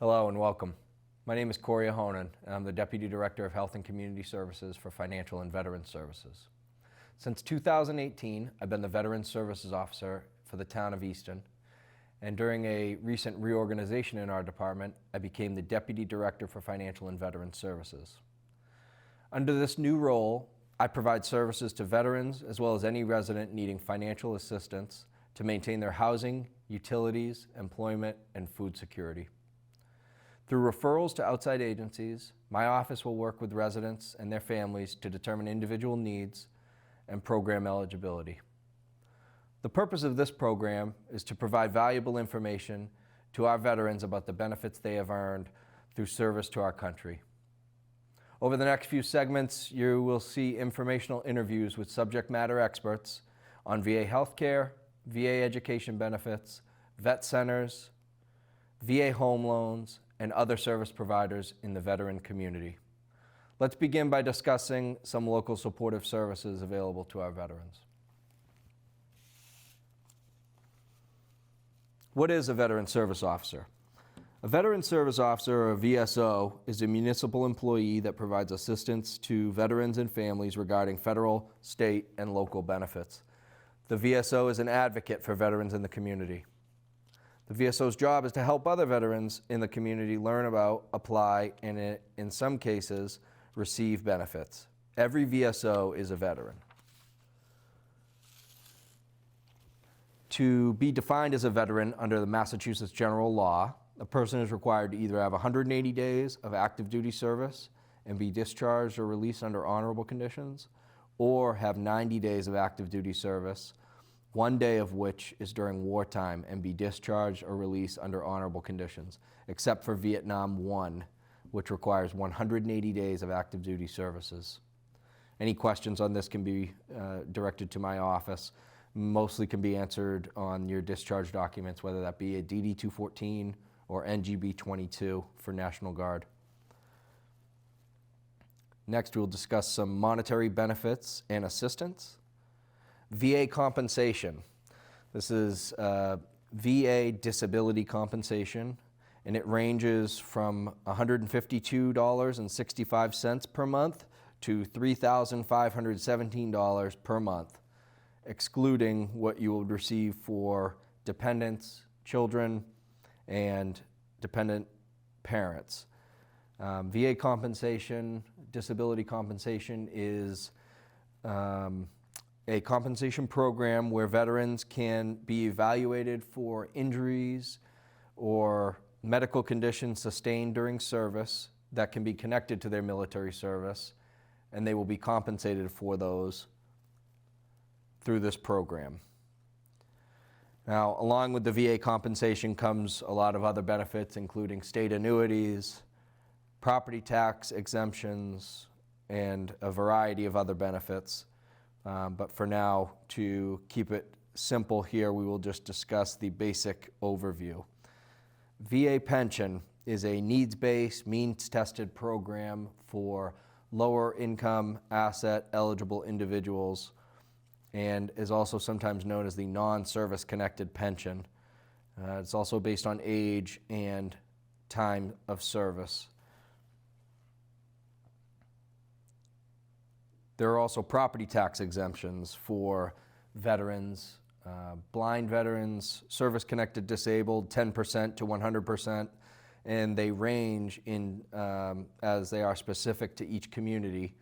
Hello and welcome. My name is Cory Ahonen, and I'm the Deputy Director of Health and Community Services for Financial and Veterans Services. Since 2018, I've been the Veterans Services Officer for the town of Easton, and during a recent reorganization in our department, I became the Deputy Director for Financial and Veterans Services. Under this new role, I provide services to veterans as well as any resident needing financial assistance to maintain their housing, utilities, employment, and food security. Through referrals to outside agencies, my office will work with residents and their families to determine individual needs and program eligibility. The purpose of this program is to provide valuable information to our veterans about the benefits they have earned through service to our country. Over the next few segments, you will see informational interviews with subject matter experts on VA healthcare, VA education benefits, vet centers, VA home loans, and other service providers in the veteran community. Let's begin by discussing some local supportive services available to our veterans. What is a Veteran Service Officer? A Veteran Service Officer, or a VSO, is a municipal employee that provides assistance to veterans and families regarding federal, state, and local benefits. The VSO is an advocate for veterans in the community. The VSO's job is to help other veterans in the community learn about, apply, and in some cases, receive benefits. Every VSO is a veteran. To be defined as a veteran under the Massachusetts general law, a person is required to either have 180 days of active duty service and be discharged or released under honorable conditions, or have 90 days of active duty service, one day of which is during wartime, and be discharged or released under honorable conditions, except for Vietnam I, which requires 180 days of active duty services. Any questions on this can be directed to my office. Mostly can be answered on your discharge documents, whether that be a DD-214 or NGB-22 for National Guard. Next, we'll discuss some monetary benefits and assistance. VA compensation. This is VA disability compensation, and it ranges from $152.65 per month to $3,517 per month, excluding what you would receive for dependents, children, and dependent parents. VA compensation, disability compensation is a compensation program where veterans can be evaluated for injuries or medical conditions sustained during service that can be connected to their military service, and they will be compensated for those through this program. Now, along with the VA compensation comes a lot of other benefits, including state annuities, property tax exemptions, and a variety of other benefits. But for now, to keep it simple here, we will just discuss the basic overview. VA pension is a needs-based, means-tested program for lower income asset eligible individuals, and is also sometimes known as the non-service connected pension. It's also based on age and time of service. There are also property tax exemptions for veterans, blind veterans, service-connected disabled, 10% to 100%, and they range in as they are specific to each community.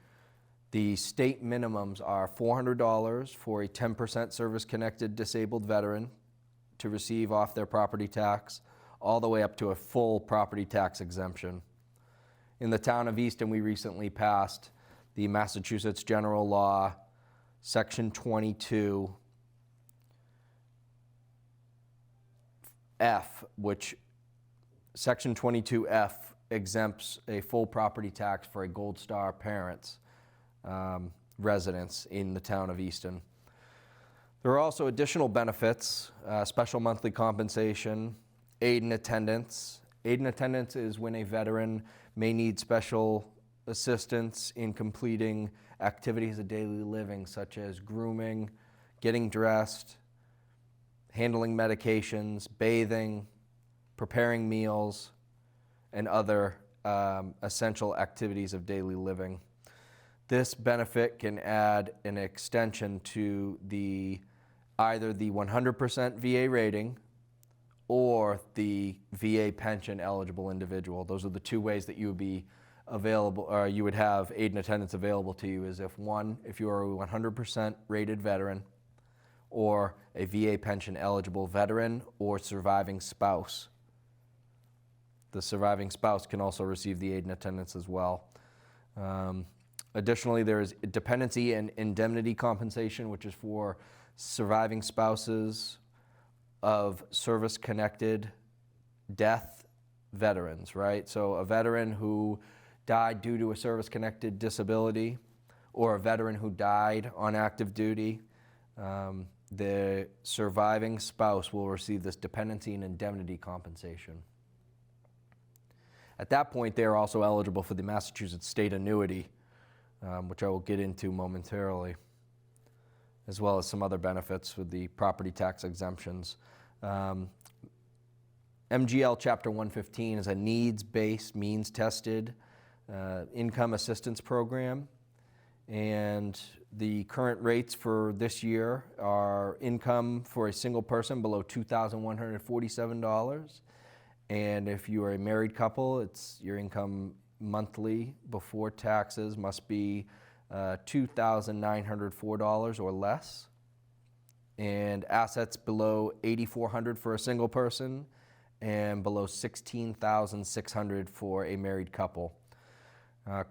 The state minimums are $400 for a 10% service-connected disabled veteran to receive off their property tax, all the way up to a full property tax exemption. In the town of Easton, we recently passed the Massachusetts General Law, Section 22F, which Section 22F exempts a full property tax for a Gold Star parents residents in the town of Easton. There are also additional benefits, special monthly compensation, aid and attendance. Aid and attendance is when a veteran may need special assistance in completing activities of daily living, such as grooming, getting dressed, handling medications, bathing, preparing meals, and other essential activities of daily living. This benefit can add an extension to either the 100% VA rating or the VA pension eligible individual. Those are the two ways that you would be available, or you would have aid and attendance available to you, is if you are a 100% rated veteran, or a VA pension eligible veteran or surviving spouse. The surviving spouse can also receive the aid and attendance as well. Additionally, there is dependency and indemnity compensation, which is for surviving spouses of service-connected death veterans, right? So a veteran who died due to a service-connected disability, or a veteran who died on active duty, the surviving spouse will receive this dependency and indemnity compensation. At that point, they are also eligible for the Massachusetts state annuity, which I will get into momentarily, as well as some other benefits with the property tax exemptions. MGL Chapter 115 is a needs-based, means-tested income assistance program, and the current rates for this year are income for a single person below $2,147, and if you are a married couple, it's your income monthly before taxes must be $2,904 or less, and assets below $8,400 for a single person and below $16,600 for a married couple.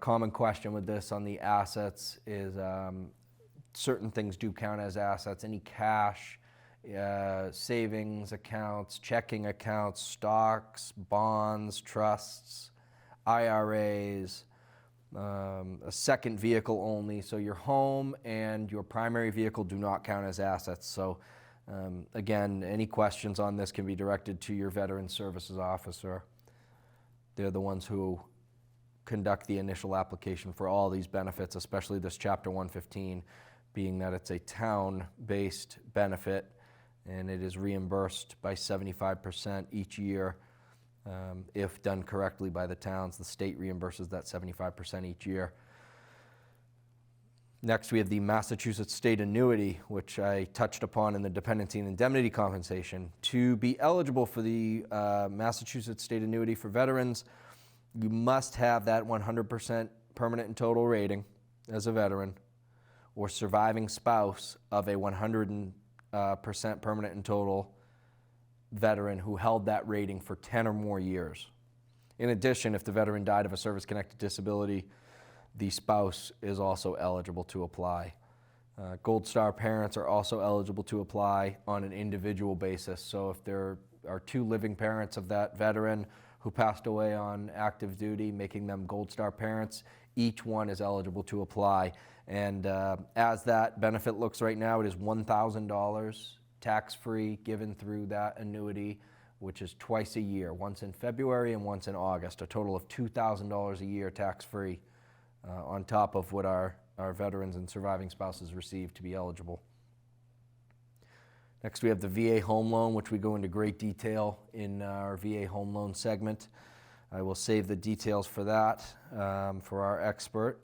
Common question with this on the assets is certain things do count as assets. Any cash, savings accounts, checking accounts, stocks, bonds, trusts, IRAs, a second vehicle only. So your home and your primary vehicle do not count as assets. So again, any questions on this can be directed to your Veteran Services Officer. They're the ones who conduct the initial application for all these benefits, especially this Chapter 115, being that it's a town-based benefit and it is reimbursed by 75% each year. If done correctly by the towns, the state reimburses that 75% each year. Next, we have the Massachusetts state annuity, which I touched upon in the dependency and indemnity compensation. To be eligible for the Massachusetts state annuity for veterans, you must have that 100% permanent and total rating as a veteran, or surviving spouse of a 100% permanent and total veteran who held that rating for 10 or more years. In addition, if the veteran died of a service-connected disability, the spouse is also eligible to apply. Gold Star parents are also eligible to apply on an individual basis. So if there are two living parents of that veteran who passed away on active duty, making them Gold Star parents, each one is eligible to apply. And as that benefit looks right now, it is $1,000 tax-free given through that annuity, which is twice a year, once in February and once in August, a total of $2,000 a year tax-free on top of what our veterans and surviving spouses receive to be eligible. Next, we have the VA home loan, which we go into great detail in our VA home loan segment. I will save the details for that for our expert.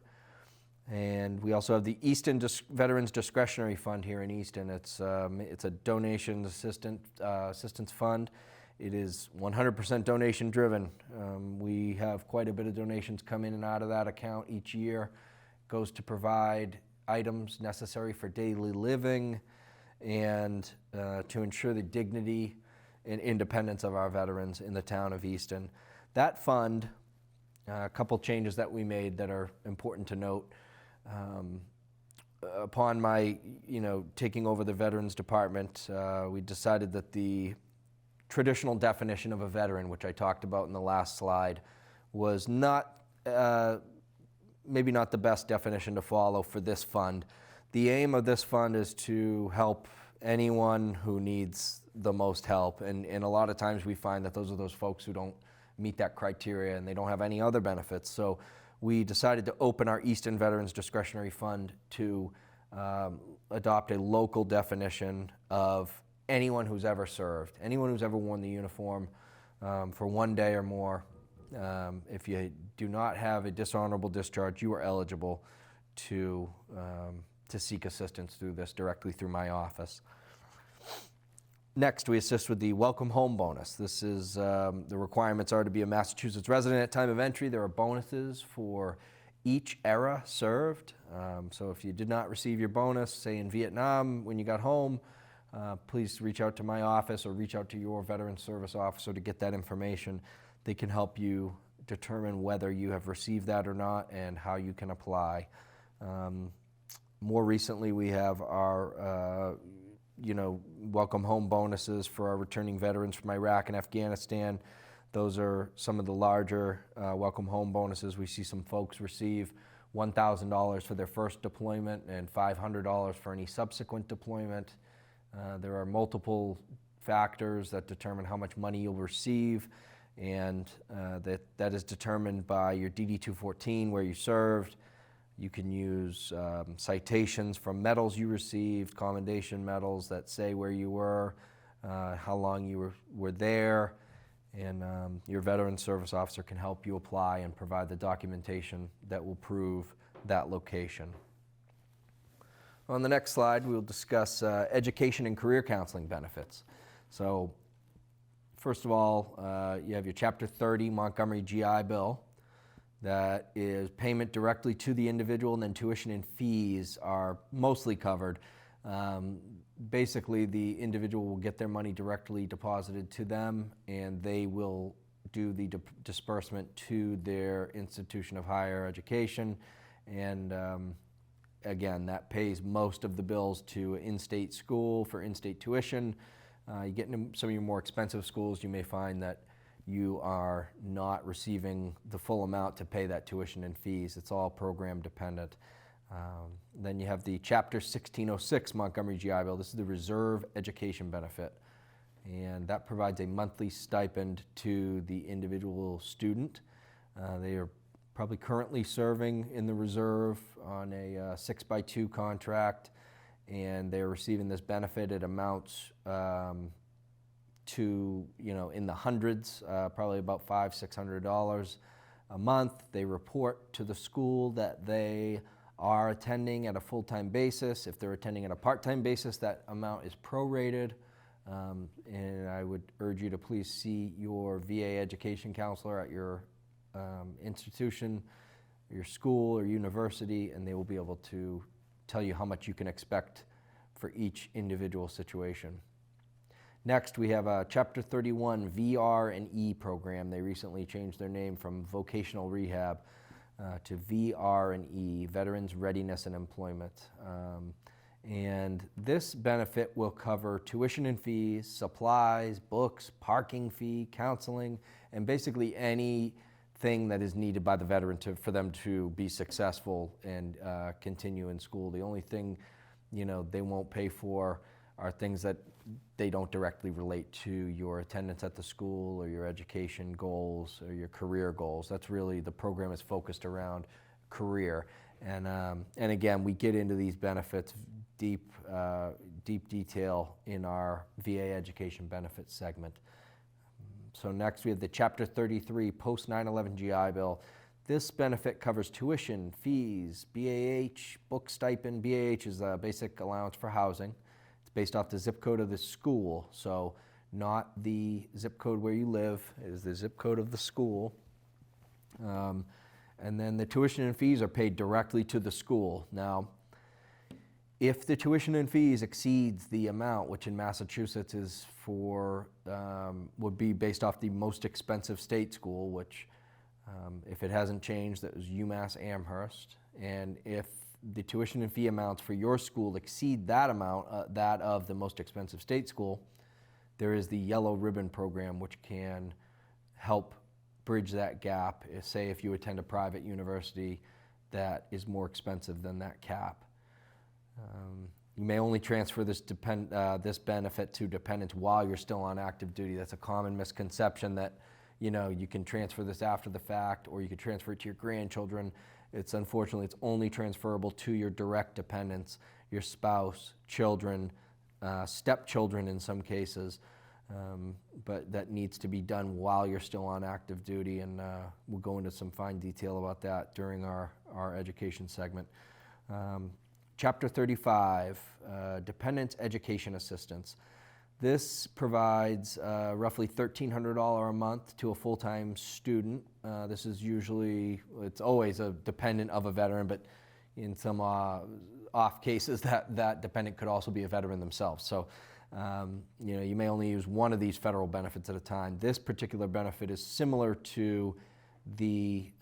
And we also have the Easton Veterans Discretionary Fund here in Easton. It's a donation assistance fund. It is 100% donation driven. We have quite a bit of donations come in and out of that account each year. It goes to provide items necessary for daily living and to ensure the dignity and independence of our veterans in the town of Easton. That fund, a couple changes that we made that are important to note. Upon my, taking over the Veterans Department, we decided that the traditional definition of a veteran, which I talked about in the last slide, was not, maybe not the best definition to follow for this fund. The aim of this fund is to help anyone who needs the most help, and a lot of times we find that those are those folks who don't meet that criteria and they don't have any other benefits. So we decided to open our Easton Veterans Discretionary Fund to adopt a local definition of anyone who's ever served, anyone who's ever worn the uniform for one day or more, If you do not have a dishonorable discharge, you are eligible to seek assistance through this directly through my office. Next, we assist with the Welcome Home Bonus. This is, the requirements are to be a Massachusetts resident at time of entry. There are bonuses for each era served. So if you did not receive your bonus, say in Vietnam when you got home, please reach out to my office or reach out to your veteran service officer to get that information. They can help you determine whether you have received that or not and how you can apply. More recently, we have our welcome home bonuses for our returning veterans from Iraq and Afghanistan. Those are some of the larger welcome home bonuses. We see some folks receive $1,000 for their first deployment and $500 for any subsequent deployment. There are multiple factors that determine how much money you'll receive, and that is determined by your DD-214, where you served. You can use citations from medals you received, commendation medals that say where you were, how long you were there, and your veteran service officer can help you apply and provide the documentation that will prove that location. On the next slide, we'll discuss education and career counseling benefits. So, first of all, you have your Chapter 30 Montgomery GI Bill. That is payment directly to the individual, and then tuition and fees are mostly covered. Basically, the individual will get their money directly deposited to them, and they will do the disbursement to their institution of higher education. And again, that pays most of the bills to in-state school for in-state tuition. You get into some of your more expensive schools, you may find that you are not receiving the full amount to pay that tuition and fees. It's all program dependent. Then you have the Chapter 1606 Montgomery GI Bill. This is the Reserve Education Benefit, and that provides a monthly stipend to the individual student. They are probably currently serving in the reserve on a 6x2 contract, and they're receiving this benefit. It amounts to, in the hundreds, probably about $500-600 a month. They report to the school that they are attending at a full-time basis. If they're attending at a part-time basis, that amount is prorated. And I would urge you to please see your VA education counselor at your institution, your school or university, and they will be able to tell you how much you can expect for each individual situation. Next, we have a Chapter 31 VR&E program. They recently changed their name from vocational rehab to VR&E, Veterans Readiness and Employment. And this benefit will cover tuition and fees, supplies, books, parking fee, counseling, and basically anything that is needed by the veteran for them to be successful and continue in school. The only thing they won't pay for are things that they don't directly relate to your attendance at the school or your education goals or your career goals. That's really, the program is focused around career. And again, we get into these benefits deep detail in our VA education benefits segment. So next we have the Chapter 33 Post 9/11 GI Bill. This benefit covers tuition, fees, BAH, book stipend. BAH is a basic allowance for housing. Based off the zip code of the school, so not the zip code where you live. It is the zip code of the school. And then the tuition and fees are paid directly to the school. Now, if the tuition and fees exceeds the amount, which in Massachusetts is would be based off the most expensive state school, which if it hasn't changed, that was UMass Amherst. And if the tuition and fee amounts for your school exceed that amount, that of the most expensive state school, there is the Yellow Ribbon program, which can help bridge that gap. Say if you attend a private university that is more expensive than that cap. You may only transfer this benefit to dependents while you're still on active duty. That's a common misconception that you can transfer this after the fact, or you could transfer it to your grandchildren. Unfortunately, it's only transferable to your direct dependents, your spouse, children, stepchildren in some cases. but that needs to be done while you're still on active duty, and we'll go into some fine detail about that during our education segment. Chapter 35, Dependents Education Assistance. This provides roughly $1,300 a month to a full-time student. This is usually, it's always a dependent of a veteran, but in some off cases that dependent could also be a veteran themselves. So you may only use one of these federal benefits at a time. This particular benefit is similar to the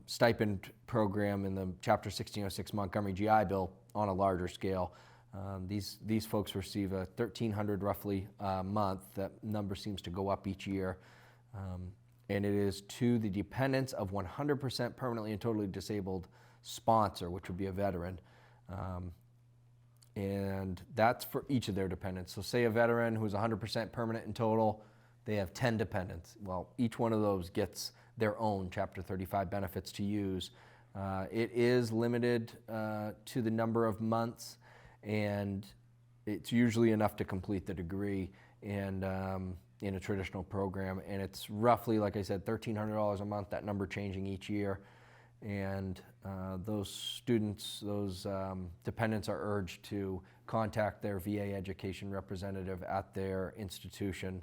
stipend program in the Chapter 1606 Montgomery GI Bill on a larger scale. These folks receive a $1,300 roughly a month. That number seems to go up each year. And it is to the dependents of 100% permanently and totally disabled sponsor, which would be a veteran. And that's for each of their dependents. So say a veteran who's 100% permanent in total, they have 10 dependents. Well, each one of those gets their own Chapter 35 benefits to use. It is limited to the number of months, and it's usually enough to complete the degree and in a traditional program. And it's roughly, like I said, $1,300 a month, that number changing each year. And those students, those dependents are urged to contact their VA education representative at their institution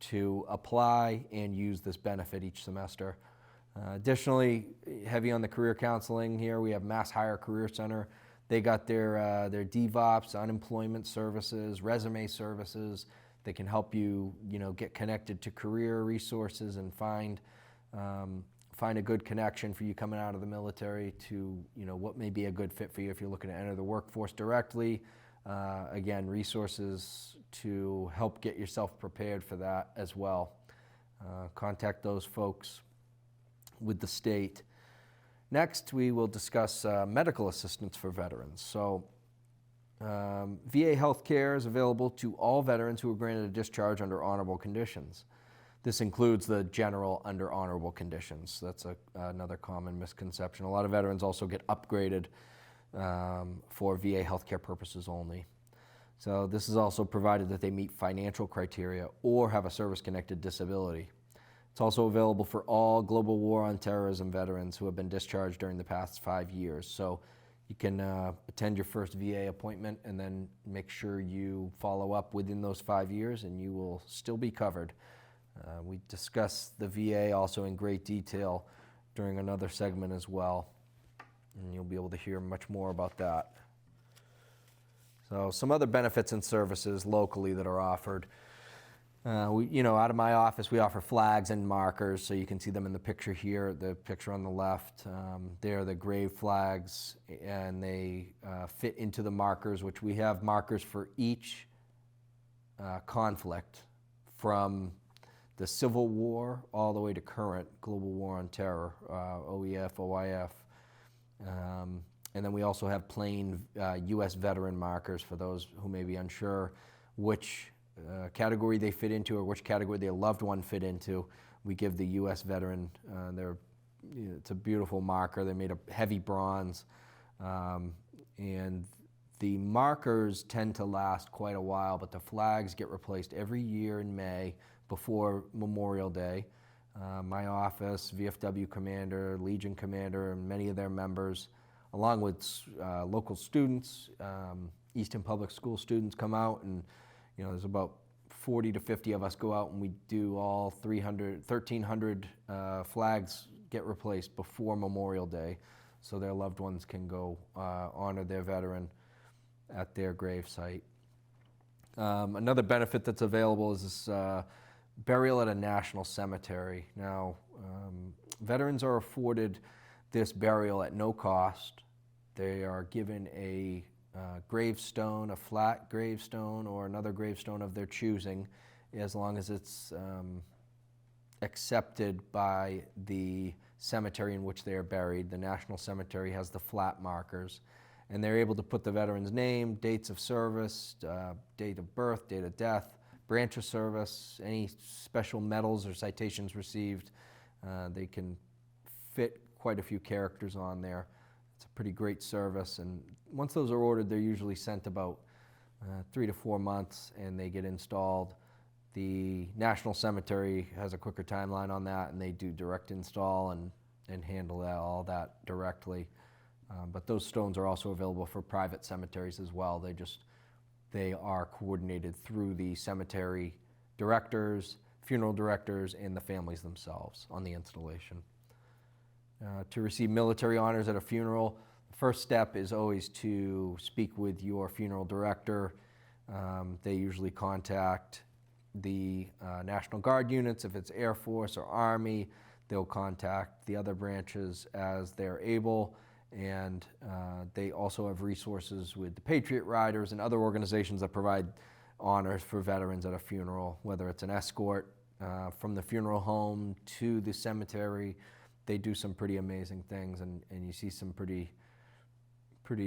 to apply and use this benefit each semester. Additionally, heavy on the career counseling here, we have Mass Hire Career Center. They got their DVOPS, unemployment services, resume services. They can help you, get connected to career resources and find a good connection for you coming out of the military to, what may be a good fit for you if you're looking to enter the workforce directly. Again, resources to help get yourself prepared for that as well. Contact those folks with the state. Next, we will discuss medical assistance for veterans. So, VA health care is available to all veterans who are granted a discharge under honorable conditions. This includes the general under honorable conditions. That's another common misconception. A lot of veterans also get upgraded for VA healthcare purposes only. So this is also provided that they meet financial criteria or have a service-connected disability. It's also available for all global war on terrorism veterans who have been discharged during the past 5 years. So you can attend your first VA appointment and then make sure you follow up within those 5 years and you will still be covered. We discuss the VA also in great detail during another segment as well, and you'll be able to hear much more about that. So some other benefits and services locally that are offered. Out of my office, we offer flags and markers, so you can see them in the picture here, the picture on the left. They're the grave flags, and they fit into the markers, which we have markers for each conflict from the Civil War all the way to current Global War on Terror, OEF, OIF. And then we also have plain U.S. veteran markers for those who may be unsure which category they fit into or which category their loved one fit into. We give the U.S. veteran, it's a beautiful marker. They're made of heavy bronze. And the markers tend to last quite a while, but the flags get replaced every year in May before Memorial Day. My office, VFW commander, Legion commander, and many of their members, along with local students, Easton Public School students come out, and there's about 40 to 50 of us go out and we do all 1,300 flags get replaced before Memorial Day so their loved ones can go honor their veteran at their grave site. Another benefit that's available is this burial at a national cemetery. Now, veterans are afforded this burial at no cost. They are given a gravestone, a flat gravestone, or another gravestone of their choosing, as long as it's accepted by the cemetery in which they are buried. The National Cemetery has the flat markers, and they're able to put the veteran's name, dates of service, date of birth, date of death, branch of service, any special medals or citations received. They can fit quite a few characters on there. It's a pretty great service, and once those are ordered, they're usually sent about 3 to 4 months, and they get installed The National Cemetery has a quicker timeline on that, and they do direct install and handle all that directly. But those stones are also available for private cemeteries as well. They are coordinated through the cemetery directors, funeral directors, and the families themselves on the installation. To receive military honors at a funeral, the first step is always to speak with your funeral director. They usually contact the National Guard units. If it's Air Force or Army, they'll contact the other branches as they're able. And they also have resources with the Patriot Riders and other organizations that provide honors for veterans at a funeral, whether it's an escort from the funeral home to the cemetery. They do some pretty amazing things, and you see some pretty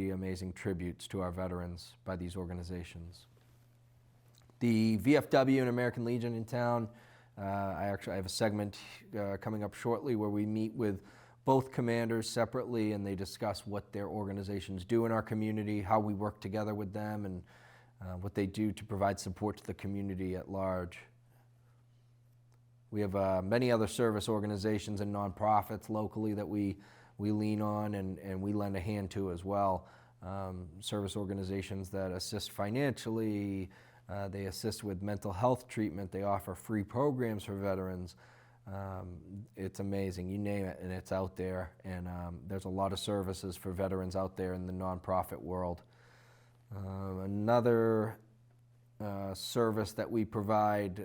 amazing tributes to our veterans by these organizations. The VFW and American Legion in town, I have a segment coming up shortly where we meet with both commanders separately, and they discuss what their organizations do in our community, how we work together with them, and what they do to provide support to the community at large. We have many other service organizations and nonprofits locally that we lean on and we lend a hand to as well. Service organizations that assist financially, they assist with mental health treatment, they offer free programs for veterans. It's amazing, you name it, and it's out there. And there's a lot of services for veterans out there in the nonprofit world. Another service that we provide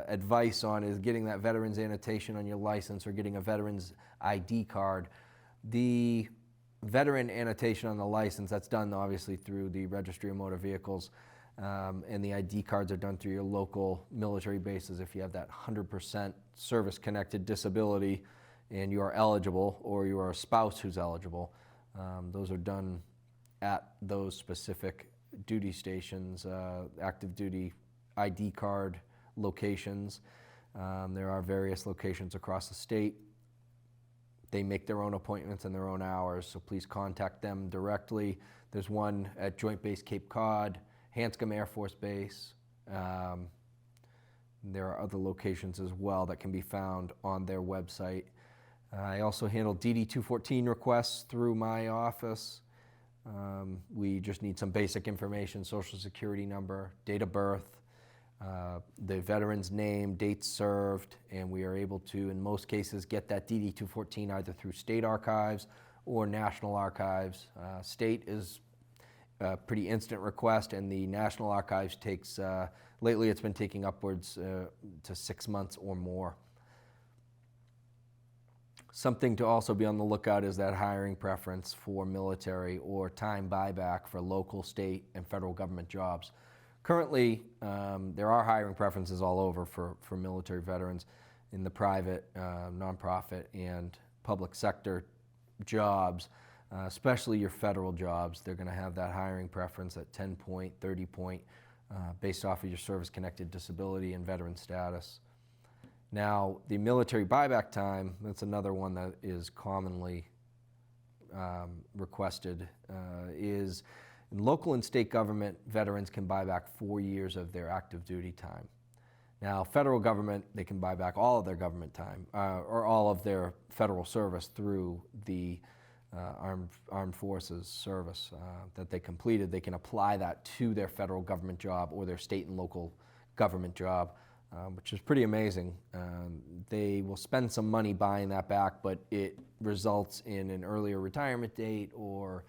advice on is getting that veterans annotation on your license or getting a veterans ID card. The veteran annotation on the license, that's done obviously through the Registry of Motor Vehicles, and the ID cards are done through your local military bases. If you have that 100% service-connected disability and you are eligible, or you are a spouse who's eligible, those are done at those specific duty stations, active duty ID card locations. There are various locations across the state. They make their own appointments and their own hours, so please contact them directly. There's one at Joint Base Cape Cod, Hanscom Air Force Base. There are other locations as well that can be found on their website. I also handle DD-214 requests through my office. We just need some basic information: social security number, date of birth, the veteran's name, dates served, and we are able to, in most cases, get that DD-214 either through state archives or national archives. State is a pretty instant request, and the National Archives takes, lately it's been taking upwards to 6 months or more. Something to also be on the lookout is that hiring preference for military or time buyback for local, state, and federal government jobs. Currently, there are hiring preferences all over for military veterans in the private, nonprofit, and public sector jobs, especially your federal jobs. They're going to have that hiring preference at 10-point, 30-point, based off of your service-connected disability and veteran status. Now, the military buyback time, that's another one that is commonly requested, is in local and state government, veterans can buy back 4 years of their active duty time. Now, federal government, they can buy back all of their government time, or all of their federal service through the armed forces service that they completed. They can apply that to their federal government job or their state and local government job, which is pretty amazing. They will spend some money buying that back, but it results in an earlier retirement date, or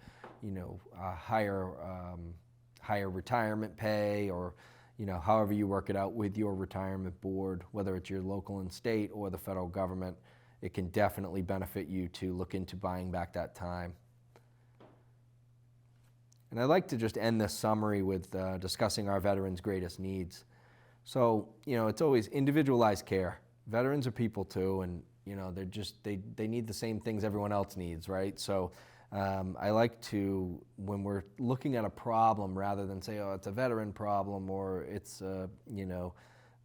a higher retirement pay, or however you work it out with your retirement board, whether it's your local and state or the federal government. It can definitely benefit you to look into buying back that time. And I'd like to just end this summary with discussing our veterans' greatest needs. So, it's always individualized care. Veterans are people too, and they need the same things everyone else needs, right? So I like to, when we're looking at a problem, rather than say, oh, it's a veteran problem, or it's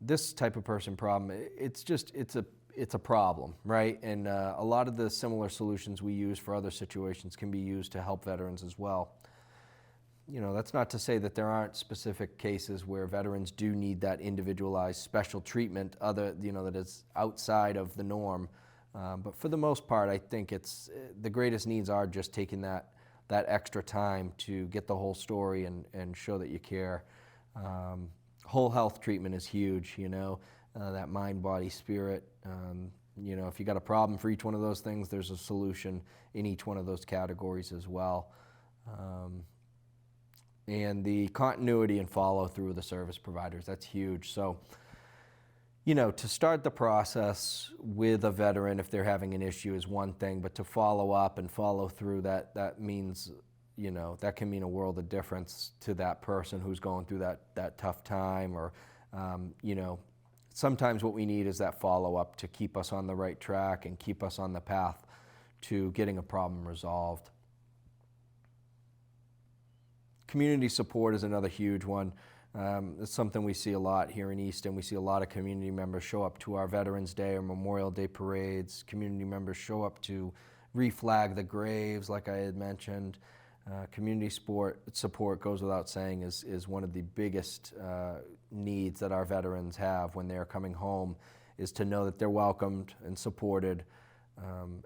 this type of person problem, it's a problem, right? And a lot of the similar solutions we use for other situations can be used to help veterans as well. That's not to say that there aren't specific cases where veterans do need that individualized special treatment, that is outside of the norm. But for the most part, I think the greatest needs are just taking that extra time to get the whole story and show that you care. Whole health treatment is huge, that mind, body, spirit. If you got a problem for each one of those things, there's a solution in each one of those categories as well. And the continuity and follow through of the service providers, that's huge. So, to start the process with a veteran if they're having an issue is one thing, but to follow up and follow through, that means, that can mean a world of difference to that person who's going through that tough time, or, sometimes what we need is that follow-up to keep us on the right track and keep us on the path to getting a problem resolved. Community support is another huge one. It's something we see a lot here in Easton. We see a lot of community members show up to our Veterans Day or Memorial Day parades. Community members show up to reflag the graves, like I had mentioned. Community support goes without saying is one of the biggest needs that our veterans have when they're coming home, is to know that they're welcomed and supported,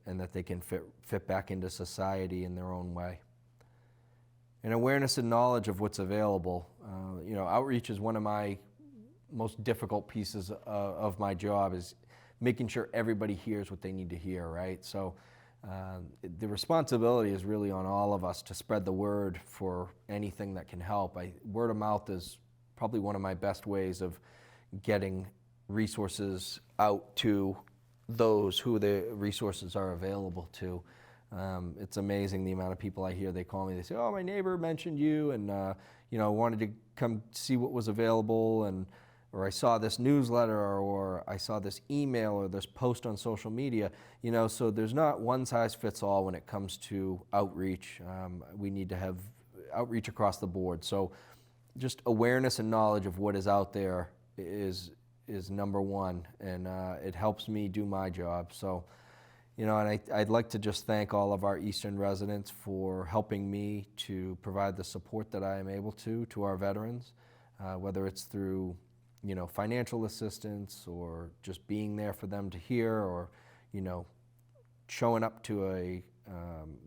and that they can fit back into society in their own way. And awareness and knowledge of what's available. Outreach is one of my most difficult pieces of my job, is making sure everybody hears what they need to hear, right? So the responsibility is really on all of us to spread the word for anything that can help. Word of mouth is probably one of my best ways of getting resources out to those who the resources are available to. It's amazing the amount of people I hear, they call me, they say, oh, my neighbor mentioned you, and wanted to come see what was available, or I saw this newsletter, or I saw this email or this post on social media. So there's not one size fits all when it comes to outreach. We need to have outreach across the board. So just awareness and knowledge of what is out there is number one, and it helps me do my job. So, and I'd like to just thank all of our Eastern residents for helping me to provide the support that I am able to our veterans, whether it's through, financial assistance, or just being there for them to hear, or, showing up to a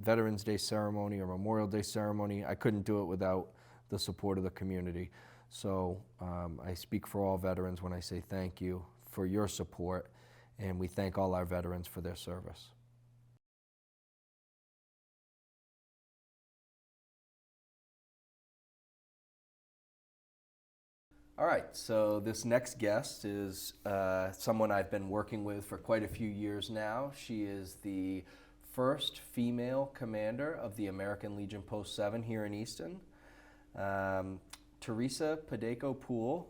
Veterans Day ceremony or Memorial Day ceremony. I couldn't do it without the support of the community. So I speak for all veterans when I say thank you for your support, and we thank all our veterans for their service. All right, so this next guest is someone I've been working with for quite a few years now. She is the first female commander of the American Legion Post 7 here in Easton, Teresa Padeco-Poole,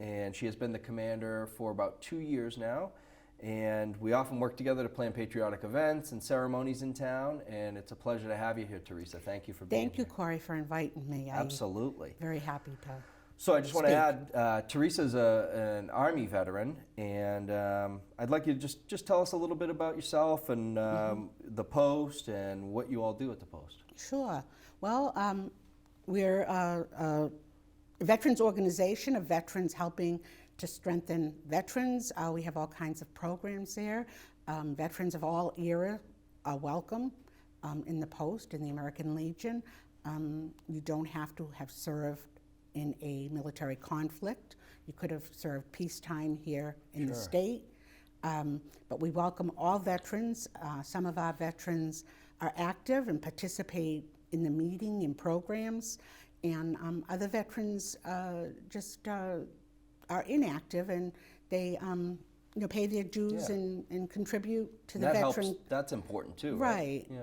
and she has been the commander for about 2 years now. And we often work together to plan patriotic events and ceremonies in town, and it's a pleasure to have you here, Teresa. Thank you for being here. Thank you, Cory, for inviting me. Absolutely. I'm very happy to. So I just want to add, Teresa's an Army veteran, and I'd like you to just tell us a little bit about yourself and the post and what you all do at the post. Sure. Well, we're a veterans organization of veterans helping to strengthen veterans. We have all kinds of programs there. Veterans of all eras are welcome in the post, in the American Legion. You don't have to have served in a military conflict. You could have served peacetime here in the state. But we welcome all veterans. Some of our veterans are active and participate in the meeting and programs, and other veterans just are inactive, and they pay their dues and contribute to the veteran. Helps. That's important too, right? Yeah.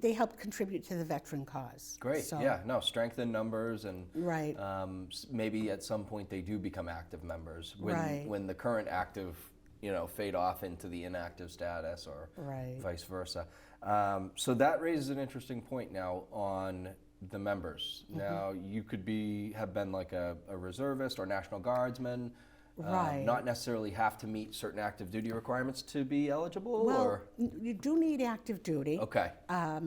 They help contribute to the veteran cause. Great, so, yeah, no, strengthen numbers, and right. Maybe at some point they do become active members right. when the current active, fade off into the inactive status, or right. vice versa. So that raises an interesting point now on the members. Now you could have been like a reservist or National Guardsman. Right. Not necessarily have to meet certain active duty requirements to be eligible? Well, or? You do need active duty. Okay. A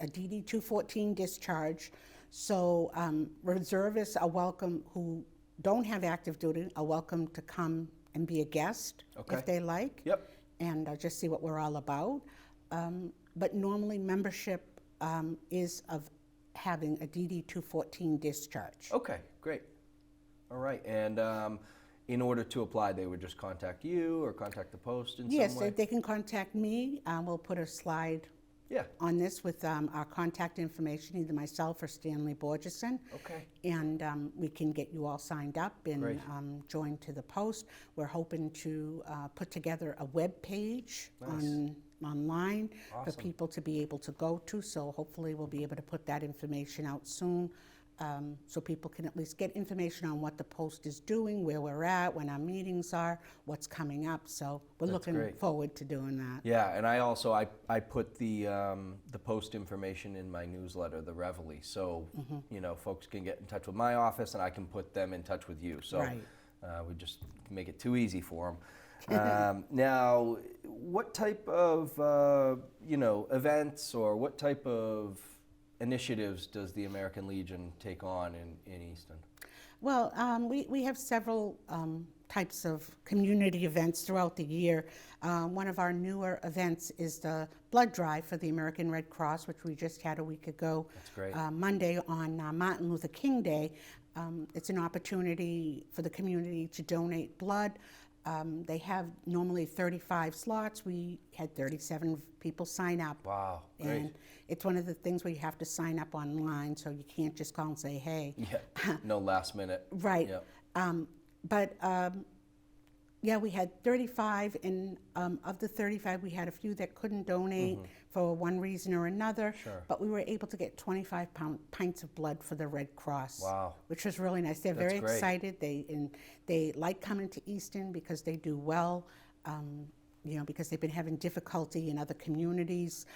DD 214 discharge. So reservists are welcome, who don't have active duty are welcome to come and be a guest Okay. if they like. Yep. And just see what we're all about. But normally membership is of having a DD 214 discharge. Okay, great. All right, and in order to apply, they would just contact you or contact the post in Yes, some way? they can contact me. We'll put a slide Yeah, on this with our contact information, either myself or Stanley Borgeson. okay. And we can get you all signed up and Great. joined to the post. We're hoping to put together a web page Nice. online for Awesome. people to be able to go to. So hopefully we'll be able to put that information out soon. So people can at least get information on what the post is doing, where we're at, when our meetings are, what's coming up. So we're That's looking great. forward to doing that. Yeah, and I also, I put the post information in my newsletter, the Reveille, so, you know, folks can get in touch with my office and I can put them in touch with you. So Right. we just make it too easy for them. Now, what type of, you know, events or what type of initiatives does the American Legion take on in Easton? Well, we have several types of community events throughout the year. One of our newer events is the blood drive for the American Red Cross, which we just had a week ago. That's great. Monday on Martin Luther King Day. It's an opportunity for the community to donate blood. They have normally 35 slots. We had 37 people sign up. Wow, great. And it's one of the things where you have to sign up online, so you can't just call and say, hey. Yeah, no last minute. Right. Yep. Yeah, we had 35, and of the 35, we had a few that couldn't donate for one reason or another. Sure. But we were able to get 25 pints of blood for the Red Cross. Wow. Which was really nice. They're That's very great. excited. They like coming to Easton because they do well. You know, because they've been having difficulty in other communities,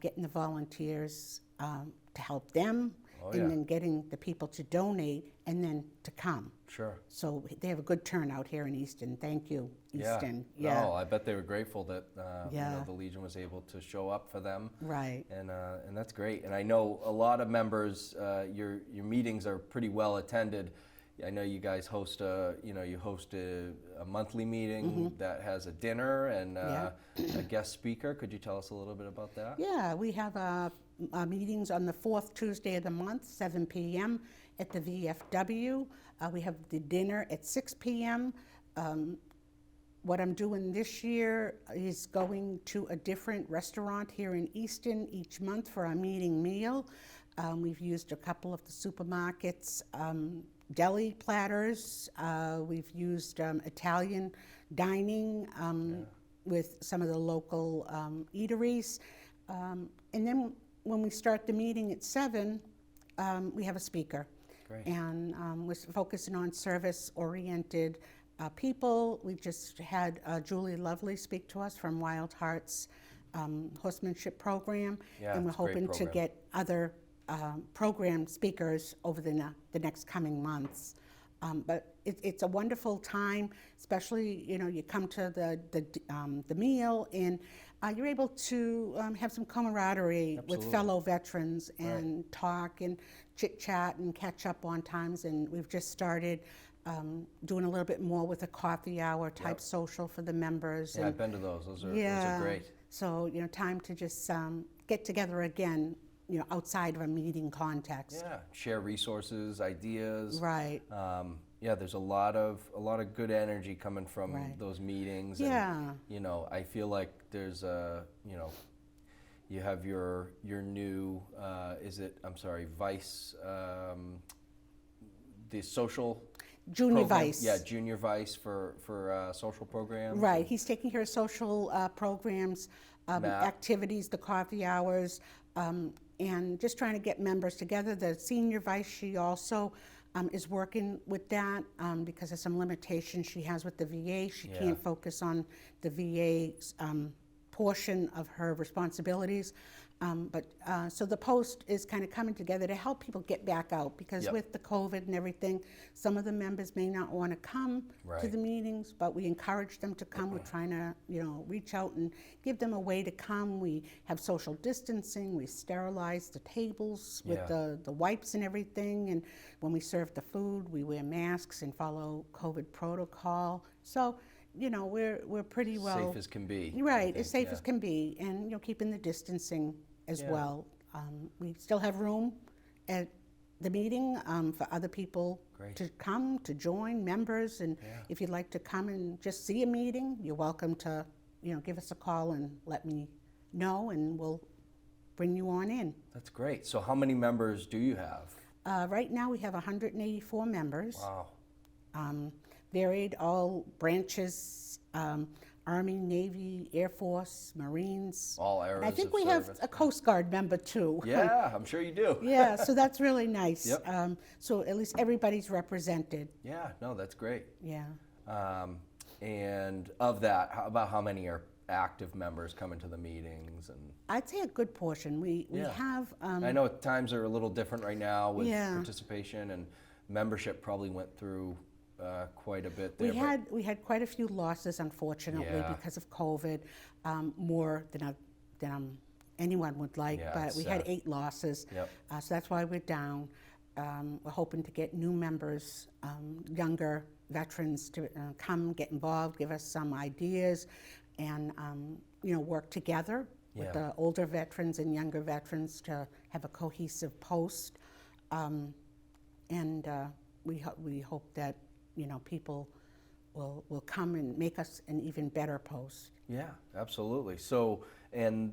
getting the volunteers to help them, Oh, and yeah. then getting the people to donate and then to come. Sure. So they have a good turnout here in Easton. Thank you, Easton. Yeah. No, I bet they were grateful that you Yeah. know, the Legion was able to show up for them. Right. And that's great. And I know a lot of members. Your meetings are pretty well attended. I know you guys host a monthly meeting that has a dinner and a guest speaker. Could you tell us a little bit about that? Yeah, we have meetings on the fourth Tuesday of the month, 7 p.m. at the VFW. We have the dinner at 6 p.m. What I'm doing this year is going to a different restaurant here in Easton each month for our meeting meal. We've used a couple of the supermarkets' deli platters. We've used Italian dining with some of the local eateries. And then when we start the meeting at 7, we have a speaker. Great. And we're focusing on service-oriented people. We just had Julie Lovely speak to us from Wild Hearts horsemanship program. Yeah, and we're it's a great hoping to program. get other program speakers over the next coming months. But it's a wonderful time, especially, you know, you come to the meal and you're able to have some camaraderie with Absolutely. fellow veterans and talk and chit chat and catch up on times. And we've just started doing a little bit more with a coffee hour type Yep. social for the members. Yeah, and I've been to those. Those are great. So, you know, time to just get together again, you know, outside of a meeting context. Yeah, share resources, ideas. Right. Yeah, there's a lot of good energy coming from Right. those meetings. Yeah. And, you know, I feel like there's you know, you have your new vice, the social Junior program. Vice. Yeah, junior vice for social programs. Right. He's taking care of social programs, Matt. activities, the coffee hours, and just trying to get members together. The senior vice, she also is working with that because of some limitations she has with the VA. She Yeah. can't focus on the VA portion of her responsibilities. So the post is kind of coming together to help people get back out, because Yep. with the COVID and everything, some of the members may not want to come to Right. the meetings, but we encourage them to come. We're trying to, reach out and give them a way to come. We have social distancing. We sterilize the tables with Yeah. the wipes and everything. And when we serve the food, we wear masks and follow COVID protocol. So, we're pretty well. Safe as can be. Right, I as think, safe as can be, and keeping the distancing as Yeah. well. We still have room at the meeting for other people Great. to come, to join, members, and Yeah. if you'd like to come and just see a meeting, you're welcome to, give us a call and let me know, and we'll bring you on in. That's great. So how many members do you have? Right now, we have 184 members. Wow. Varied, all branches, Army, Navy, Air Force, Marines. All eras And I think of we service. have a Coast Guard member too. Yeah, I'm sure you do. Yeah, so that's really nice. Yep. So at least everybody's represented. Yeah, no, that's great. Yeah. And of that, about how many are active members coming to the meetings? And I'd say a good portion. We Yeah. have. I know times are a little different right now with Yeah. participation, and membership probably went through quite a bit there. We had quite a few losses, unfortunately, Yeah. because of COVID, more than anyone would like. Yeah, but it's we had sad. 8 losses, Yep. so that's why we're down. We're hoping to get new members, younger veterans to come, get involved, give us some ideas, and work together with Yeah. the older veterans and younger veterans to have a cohesive post. And we hope that people will come and make us an even better post. Yeah, absolutely. So, and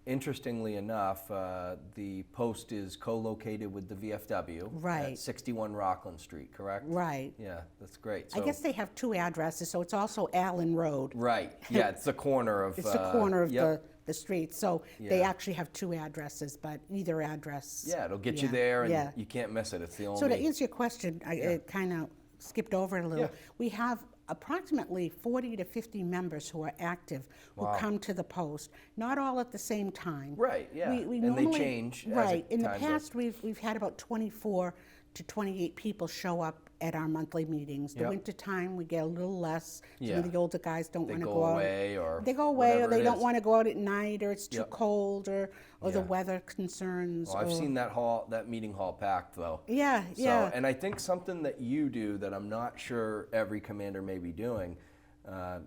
interestingly enough, the post is co-located with the VFW Right. at 61 Rockland Street, correct? Right. Yeah, that's great. I guess they have 2 addresses, so it's also Allen Road. Right. Yeah, it's the corner of. It's the corner of yep. the street, so they Yeah. actually have 2 addresses, but either address. Yeah, it'll get you Yeah, there, and yeah. you can't miss it. It's the only. So to answer your question, I kind of skipped over it a little. Yeah. We have approximately 40 to 50 members who are active, who Wow. come to the post, not all at the same time. Right, yeah. We And they normally, change as right. In the time goes. past, we've had about 24 to 28 people show up at our monthly meetings. The Yep. winter time, we get a little less. Some Yeah. of the older guys don't They want to go go out. away or They go away, or whatever they it don't is. want to go out at night, or it's too Yep. cold, or the Yeah. weather concerns. Well, I've or- seen that meeting hall packed though. Yeah, So, yeah. and I think something that you do that I'm not sure every commander may be doing,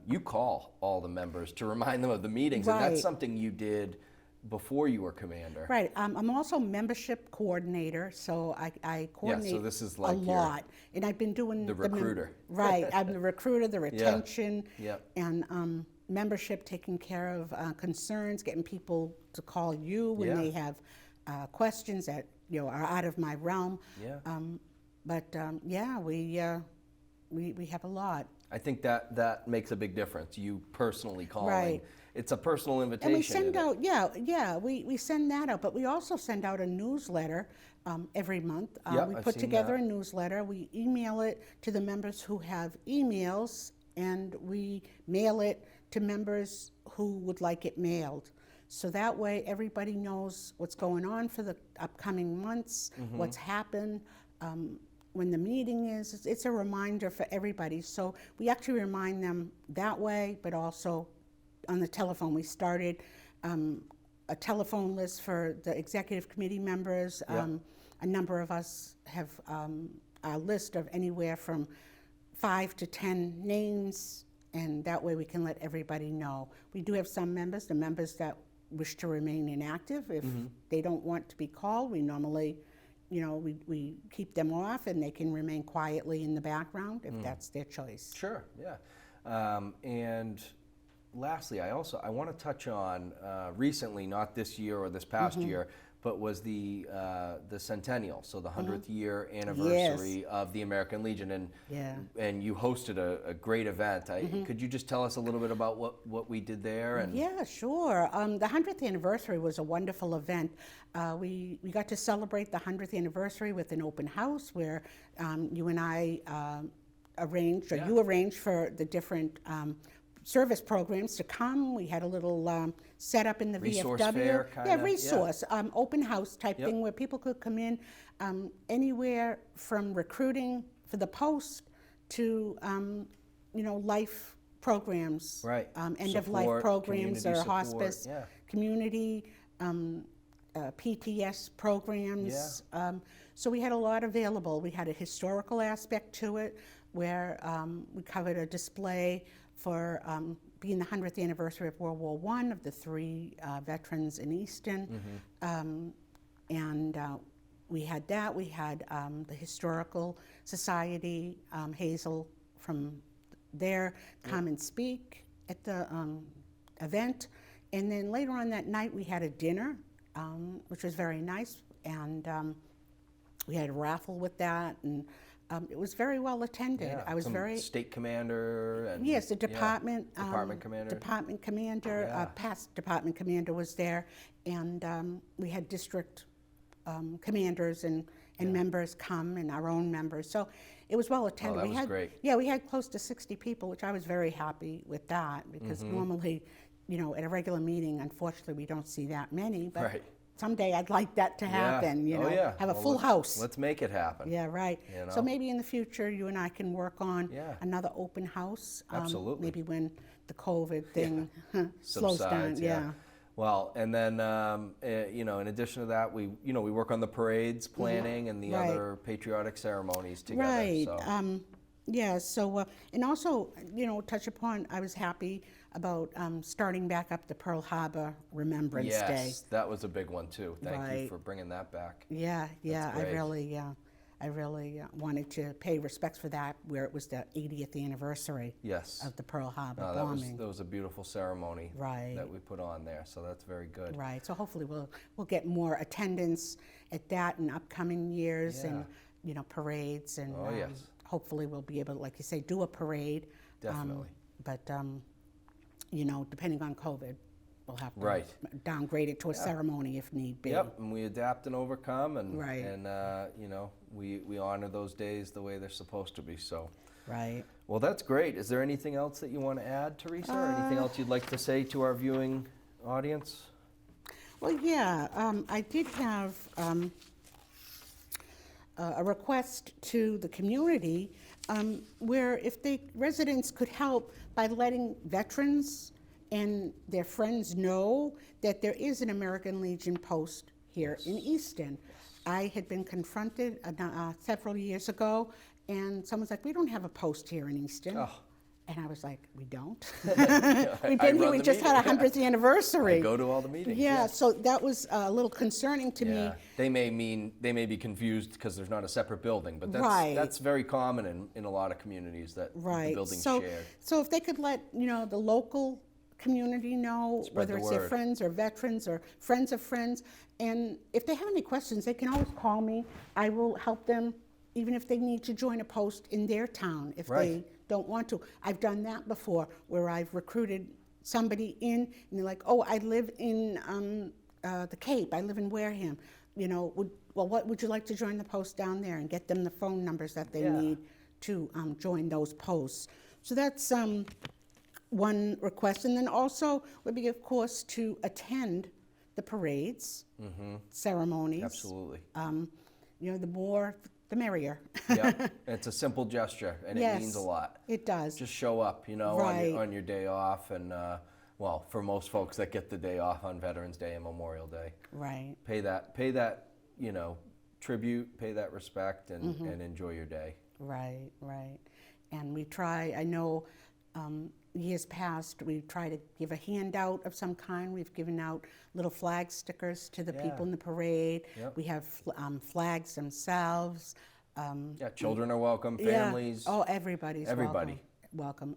you call all the members to remind them of the meetings, and Right. that's something you did before you were commander. Right. I'm also membership coordinator, so I coordinate this is a like your- lot. And I've been doing The recruiter. Right. I'm the recruiter, the retention, Yep. and membership, taking care of concerns, getting people to call you when Yeah. they have questions that are out of my realm. Yeah. We have a lot. I think that makes a big difference. You personally calling. Right. It's a personal invitation. And we send isn't it? out, we send that out, but we also send out a newsletter every month. Yep, We I've put seen together that. a newsletter. We email it to the members who have emails, and we mail it to members who would like it mailed. So that way, everybody knows what's going on for the upcoming months, Mm-hmm. what's happened, when the meeting is. It's a reminder for everybody. So we actually remind them that way, but also on the telephone. We started a telephone list for the executive committee members. Yeah. A number of us have a list of anywhere from 5 to 10 names, and that way we can let everybody know. We do have some members, the members that wish to remain inactive. If they don't want to be called, we normally, we keep them off, and they can remain quietly in the background if that's their choice. Sure, yeah. And lastly, I want to touch on recently, not this year or this past year, but was the centennial, so the 100th year anniversary of the American Legion, and Yeah. and you hosted a great event. Could you just tell us a little bit about what we did there? And Yeah, sure. The 100th anniversary was a wonderful event. We got to celebrate the 100th anniversary with an open house where you and I arranged, or Yeah. you arranged for the different service programs to come. We had a little setup in the Resource VFW. fair, Yeah, kinda, resource, open house type Yep. thing where people could come in, anywhere from recruiting for the post to, life programs. Right. End-of-life Support, programs community or support, hospice, yeah. community, PTS programs. So we had a lot available. We had a historical aspect to it where we covered a display for being the 100th anniversary of World War I of the three veterans in Easton. And we had that. We had the Historical Society, Hazel from there, come and speak at the event. And then later on that night, we had a dinner, which was very nice. And we had a raffle with that. And it was very well attended. Yeah, I was some very... state commander and Yes, the department. department commander. Department commander, Yeah. past department commander was there. And we had district commanders and members come, and our own members. So it was well attended. that we was had, great. Yeah, we had close to 60 people, which I was very happy with that, because normally, at a regular meeting, unfortunately, we don't see that many. But Right. someday I'd like that to happen, Oh, yeah. have a Well, full house. Let's make it happen. Yeah, right. So maybe in the future, you and I can work on Yeah. another open house. Absolutely. Maybe when the COVID thing slows down. Subsides, yeah. Well, and then in addition to that, we work on the parades planning and the Right. other patriotic ceremonies together. Right. So. Yeah. So and also, touch upon. I was happy about starting back up the Pearl Harbor Remembrance Day. Yes, that was a big one too. Thank you Right. for bringing that back. Yeah. That's I great. really wanted to pay respects for that, where it was the 80th anniversary Yes. of the Pearl Harbor No, bombing. that was a beautiful ceremony Right. that we put on there. So that's very good. Right. So hopefully we'll get more attendance at that in upcoming years, and parades, and Oh, yes. hopefully we'll be able to, like you say, do a parade. Definitely. But depending on COVID, we'll have to Right. downgrade it to a ceremony if need be. Yep, and we adapt and overcome, and Right. we honor those days the way they're supposed to be. So, Right. well, that's great. Is there anything else that you want to add, Teresa, or anything else you'd like to say to our viewing audience? Well, yeah, I did have a request to the community where if residents could help by letting veterans and their friends know that there is an American Legion post here in Easton. I had been confronted several years ago, and someone's like, "We don't have a post here in Easton." Oh. And I was like, "We don't? I We've been here, run we the just had meeting. our 100th anniversary." I go to all the meetings. Yeah, so that was a little concerning to me. Yeah, they may be confused because there's not a separate building, but that's Right. that's very common in a lot of communities that the Right. building's So, shared. so if they could let the local community know, Spread whether the it's their word. friends or veterans or friends of friends, and if they have any questions, they can always call me. I will help them, even if they need to join a post in their town if Right. they don't want to. I've done that before, where I've recruited somebody in, and they're like, "Oh, I live in the Cape. I live in Wareham. What would you like to join the post down there?" And get them the phone numbers that they Yeah. need to join those posts. So that's one request. And then also would be, of course, to attend the parades, ceremonies. Absolutely. The more, the merrier. Yeah, it's a simple gesture, and Yes, it means a lot. It does. Just show up, Right. on your day off, and for most folks that get the day off on Veterans Day and Memorial Day, Right. pay that tribute, pay that respect, and enjoy your day. Right. And we try, I know years past, we try to give a handout of some kind. We've given out little flag stickers to the Yeah. people in the parade. Yep. We have flags themselves. Yeah, children are welcome, Yeah. families. Oh, everybody's Everybody. welcome.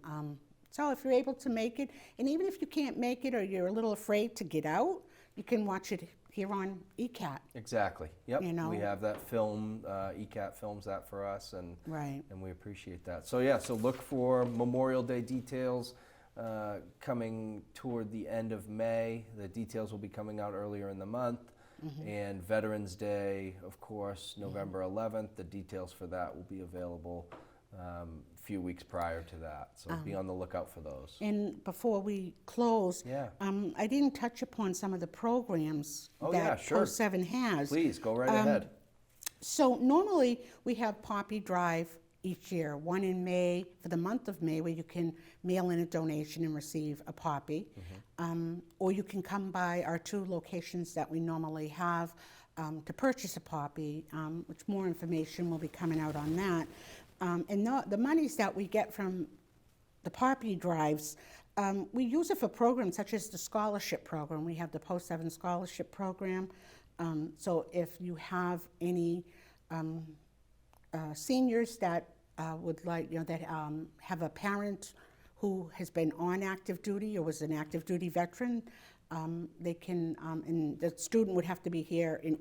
So if you're able to make it, and even if you can't make it or you're a little afraid to get out, you can watch it here on ECAT. Exactly. Yep. You know. We have that film. ECAT films that for us, and Right. we appreciate that. So yeah. So look for Memorial Day details coming toward the end of May. The details will be coming out earlier in the month. And Veterans Day, of course, November 11th. The details for that will be available a few weeks prior to that. So be on the lookout for those. And before we close, Yeah. I didn't touch upon some of the programs Oh, that yeah, sure. Post 7 has. Please, go right ahead. So normally we have Poppy Drive each year, one in May, for the month of May, where you can mail in a donation and receive a poppy. Or you can come by our 2 locations that we normally have to purchase a poppy, which more information will be coming out on that. And the monies that we get from the poppy drives, we use it for programs such as the scholarship program. We have the Post 7 scholarship program. So if you have any seniors that would like, that have a parent who has been on active duty or was an active duty veteran, they can, and the student would have to be here in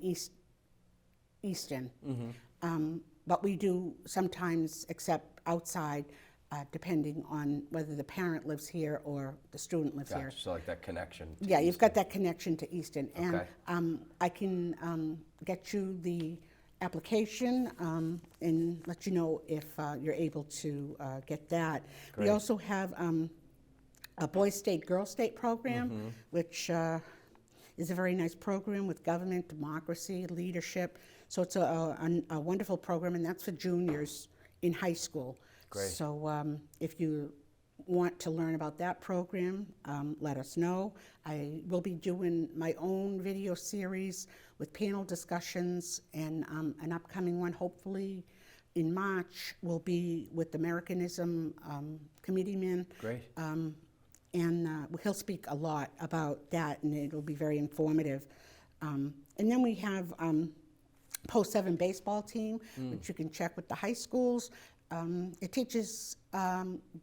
Easton. But we do sometimes accept outside, depending on whether the parent lives here or the student lives here. Gotcha. So like that connection. to Yeah, you've Easton. got that connection to Easton. Okay. And I can get you the application and let you know if you're able to get that. We Great. also have a Boy State, Girl State program, which is a very nice program with government, democracy, leadership. So it's a wonderful program, and that's for juniors in high school. Great. So if you want to learn about that program, let us know. I will be doing my own video series with panel discussions, and an upcoming one, hopefully in March, will be with the Americanism committeeman. Great. And he'll speak a lot about that, and it'll be very informative. And then we have Post 7 baseball team, which you can check with the high schools. It teaches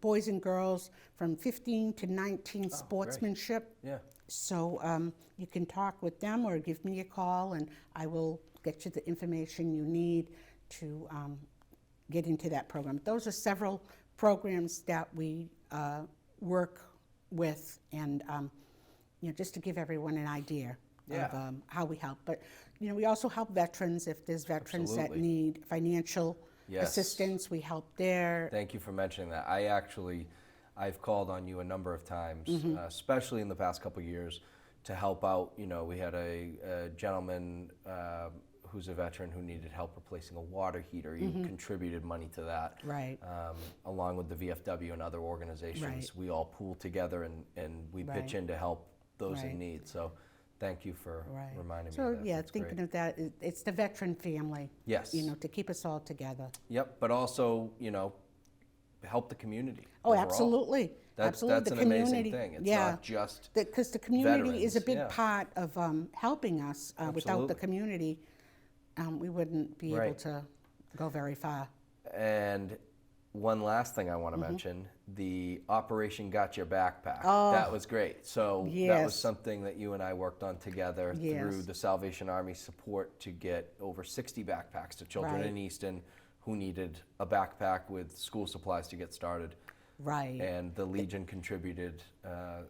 boys and girls from 15 to 19 sportsmanship. Yeah. So you can talk with them or give me a call, and I will get you the information you need to get into that program. Those are several programs that we work with, and just to give everyone an idea of how we help. But we also help veterans. If there's veterans Absolutely. that need financial assistance, we help there. Thank you for mentioning that. I've called on you a number of times, especially in the past couple of years, to help out. We had a gentleman who's a veteran who needed help replacing a water heater. You contributed money to that. Right. Along with the VFW and other organizations. Right. We all pool together and we pitch in to help those in need. So thank you for reminding me So of that. yeah, That's thinking great. of that, it's the veteran family. Yes. To keep us all together. Yep, but also, help the community. Oh, overall. absolutely. That's Absolutely. an amazing thing. It's not just Because the community is a veterans, big part of helping us. Without Absolutely. the community, we wouldn't be able to go very far. And one last thing I want to mention, the Operation Got Your Backpack. Oh. That was great. So that was Yes. something that you and I worked on together Yes. through the Salvation Army support to get over 60 backpacks to children Right. in Easton who needed a backpack with school supplies to get started. Right. And the Legion contributed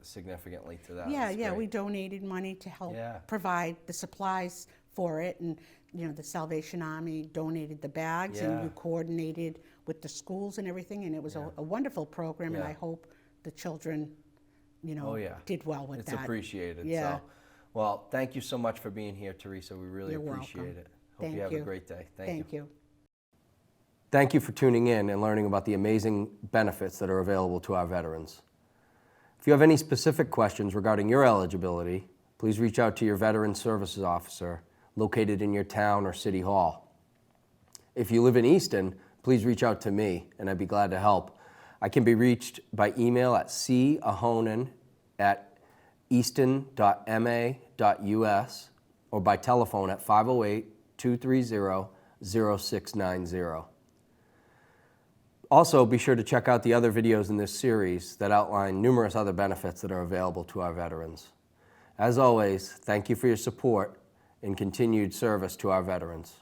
significantly to that. Yeah, It's yeah, great. we donated money to help Yeah. provide the supplies for it, and the Salvation Army donated the bags, and you Yeah. coordinated with the schools and everything, and it was a wonderful program, and Yeah. I hope the children, Oh, yeah. did well with It's that. appreciated. Yeah. So, well, thank you so much for being here, Teresa. We really You're appreciate welcome. it. Hope Thank you have you. a great day. Thank you. Thank you for tuning in and learning about the amazing benefits that are available to our veterans. If you have any specific questions regarding your eligibility, please reach out to your Veteran Services Officer located in your town or city hall. If you live in Easton, please reach out to me and I'd be glad to help. I can be reached by email at cahonen@easton.ma.us or by telephone at 508-230-0690. Also, be sure to check out the other videos in this series that outline numerous other benefits that are available to our veterans. As always, thank you for your support and continued service to our veterans.